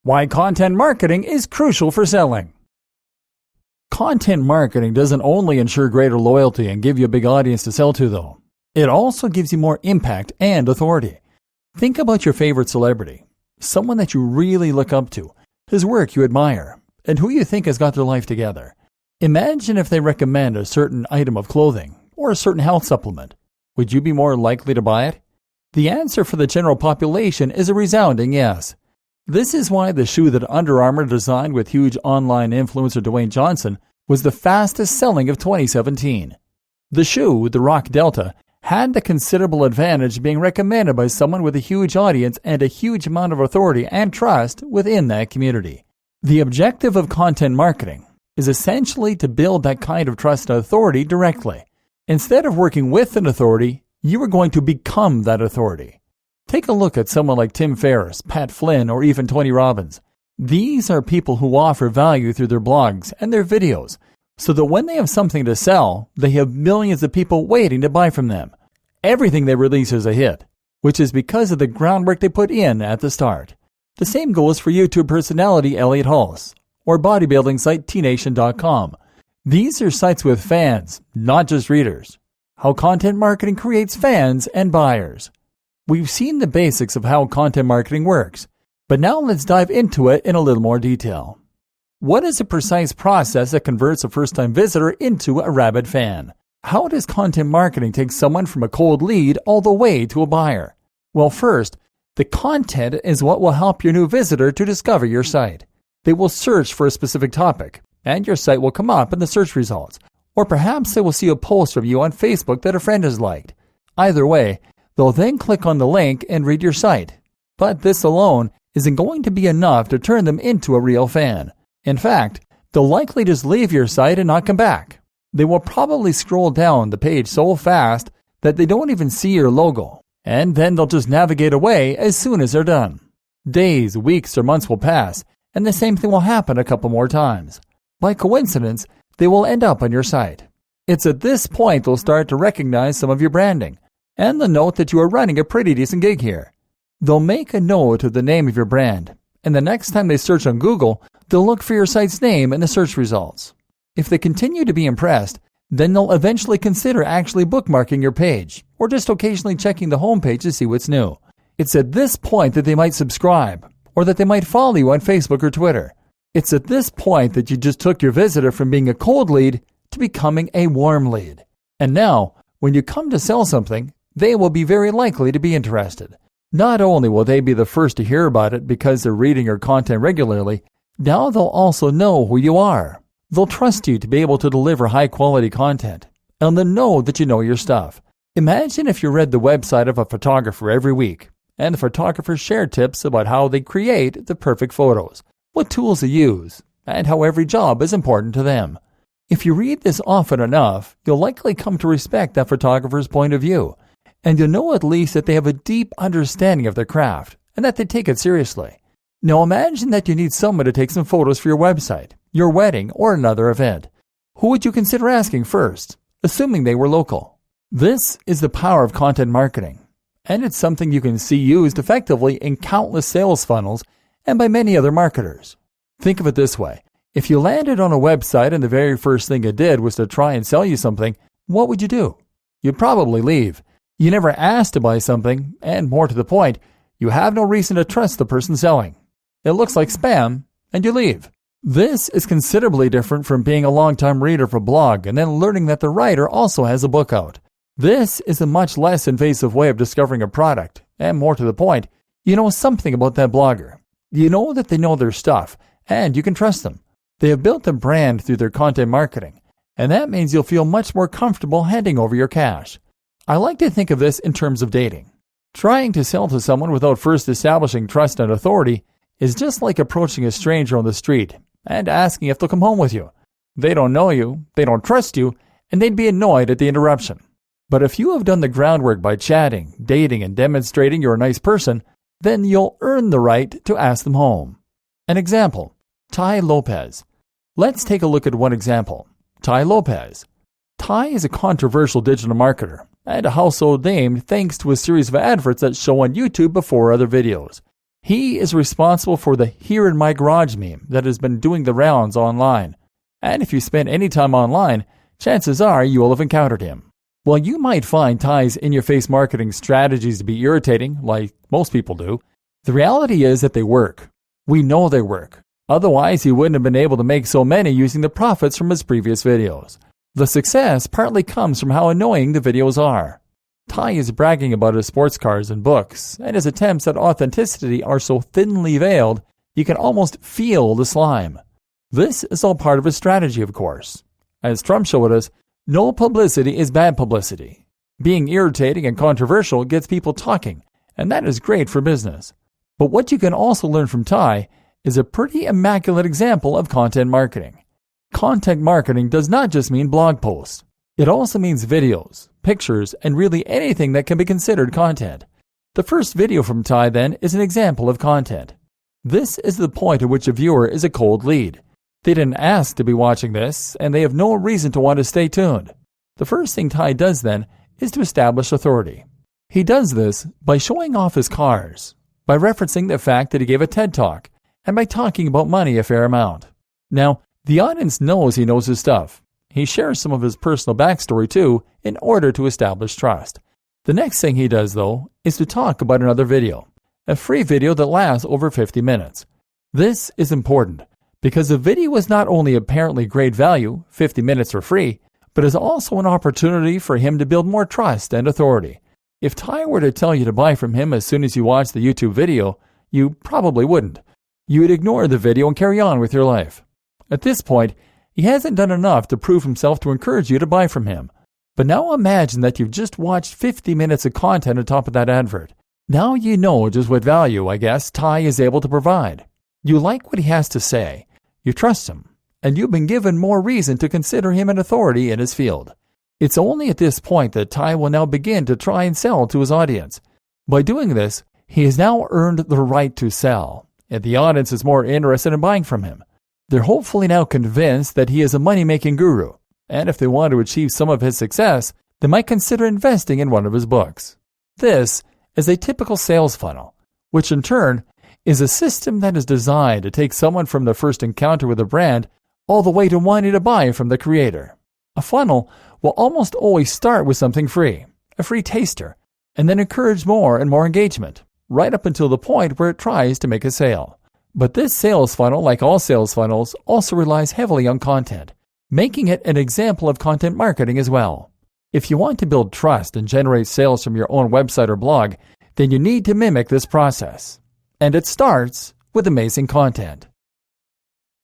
Why content marketing is crucial for selling. Content marketing doesn't only ensure greater loyalty and give you a big audience to sell to, though. It also gives you more impact and authority. Think about your favorite celebrity, someone that you really look up to, whose work you admire, and who you think has got their life together. Imagine if they recommend a certain item of clothing or a certain health supplement. Would you be more likely to buy it? The answer for the general population is a resounding yes. This is why the shoe that Under Armour designed with huge online influencer Dwayne Johnson was the fastest selling of 2017. The shoe, the Rock Delta, had the considerable advantage of being recommended by someone with a huge audience and a huge amount of authority and trust within that community. The objective of content marketing is essentially to build that kind of trust and authority directly. Instead of working with an authority, you are going to become that authority. Take a look at someone like Tim Ferriss, Pat Flynn, or even Tony Robbins. These are people who offer value through their blogs and their videos, so that when they have something to sell, they have millions of people waiting to buy from them. Everything they release is a hit, which is because of the groundwork they put in at the start. The same goes for YouTube personality Elliot Hulse, or bodybuilding site tnation.com. These are sites with fans, not just readers. How content marketing creates fans and buyers. We've seen the basics of how content marketing works, but now let's dive into it in a little more detail. What is a precise process that converts a first-time visitor into a rabid fan? How does content marketing take someone from a cold lead all the way to a buyer? Well, first, the content is what will help your new visitor to discover your site. They will search for a specific topic, and your site will come up in the search results. Or perhaps they will see a post from you on Facebook that a friend has liked. Either way, they'll then click on the link and read your site. But this alone isn't going to be enough to turn them into a real fan. In fact, they'll likely just leave your site and not come back. They will probably scroll down the page so fast that they don't even see your logo, and then they'll just navigate away as soon as they're done. Days, weeks, or months will pass, and the same thing will happen a couple more times. By coincidence, they will end up on your site. It's at this point they'll start to recognize some of your branding, and they'll note that you are running a pretty decent gig here. They'll make a note of the name of your brand, and the next time they search on Google, they'll look for your site's name in the search results. If they continue to be impressed, then they'll eventually consider actually bookmarking your page, or just occasionally checking the homepage to see what's new. It's at this point that they might subscribe, or that they might follow you on Facebook or Twitter. It's at this point that you just took your visitor from being a cold lead to becoming a warm lead. And now, when you come to sell something, they will be very likely to be interested. Not only will they be the first to hear about it because they're reading your content regularly, now they'll also know who you are. They'll trust you to be able to deliver high-quality content, and they'll know that you know your stuff. Imagine if you read the website of a photographer every week, and the photographer shared tips about how they create the perfect photos, what tools they use, and how every job is important to them. If you read this often enough, you'll likely come to respect that photographer's point of view, and you'll know at least that they have a deep understanding of their craft and that they take it seriously. Now imagine that you need someone to take some photos for your website, your wedding, or another event. Who would you consider asking first, assuming they were local? This is the power of content marketing, and it's something you can see used effectively in countless sales funnels and by many other marketers. Think of it this way. If you landed on a website and the very first thing it did was to try and sell you something, what would you do? You'd probably leave. You never asked to buy something, and more to the point, you have no reason to trust the person selling. It looks like spam, and you leave. This is considerably different from being a long-time reader of a blog and then learning that the writer also has a book out. This is a much less invasive way of discovering a product, and more to the point, you know something about that blogger. You know that they know their stuff, and you can trust them. They have built a brand through their content marketing, and that means you'll feel much more comfortable handing over your cash. I like to think of this in terms of dating. Trying to sell to someone without first establishing trust and authority is just like approaching a stranger on the street and asking if they'll come home with you. They don't know you, they don't trust you, and they'd be annoyed at the interruption. But if you have done the groundwork by chatting, dating, and demonstrating you're a nice person, then you'll earn the right to ask them home. An example, Tai Lopez. Let's take a look at one example. Tai Lopez. Tai is a controversial digital marketer and a household name thanks to a series of adverts that show on YouTube before other videos. He is responsible for the "here in my garage" meme that has been doing the rounds online. And if you spend any time online, chances are you will have encountered him. While you might find Ty's in-your-face marketing strategies to be irritating, like most people do, the reality is that they work. We know they work. Otherwise, he wouldn't have been able to make so many using the profits from his previous videos. The success partly comes from how annoying the videos are. Ty is bragging about his sports cars and books, and his attempts at authenticity are so thinly veiled you can almost feel the slime. This is all part of his strategy, of course. As Trump showed us, no publicity is bad publicity. Being irritating and controversial gets people talking, and that is great for business. But what you can also learn from Ty is a pretty immaculate example of content marketing. Content marketing does not just mean blog posts. It also means videos, pictures, and really anything that can be considered content. The first video from Ty, then, is an example of content. This is the point at which a viewer is a cold lead. They didn't ask to be watching this, and they have no reason to want to stay tuned. The first thing Ty does, then, is to establish authority. He does this by showing off his cars, by referencing the fact that he gave a TED Talk, and by talking about money a fair amount. Now, the audience knows he knows his stuff. He shares some of his personal backstory too, in order to establish trust. The next thing he does, though, is to talk about another video, a free video that lasts over 50 minutes. This is important, because the video is not only apparently great value, 50 minutes for free, but is also an opportunity for him to build more trust and authority. If Ty were to tell you to buy from him as soon as you watch the YouTube video, you probably wouldn't. You would ignore the video and carry on with your life. At this point, he hasn't done enough to prove himself to encourage you to buy from him. But now imagine that you've just watched 50 minutes of content on top of that advert. Now you know just what value, I guess, Ty is able to provide. You like what he has to say, you trust him, and you've been given more reason to consider him an authority in his field. It's only at this point that Ty will now begin to try and sell to his audience. By doing this, he has now earned the right to sell, and the audience is more interested in buying from him. They're hopefully now convinced that he is a money-making guru, and if they want to achieve some of his success, they might consider investing in one of his books. This is a typical sales funnel, which in turn is a system that is designed to take someone from the first encounter with a brand all the way to wanting to buy from the creator. A funnel will almost always start with something free, a free taster, and then encourage more and more engagement, right up until the point where it tries to make a sale. But this sales funnel, like all sales funnels, also relies heavily on content, making it an example of content marketing as well. If you want to build trust and generate sales from your own website or blog, then you need to mimic this process. And it starts with amazing content.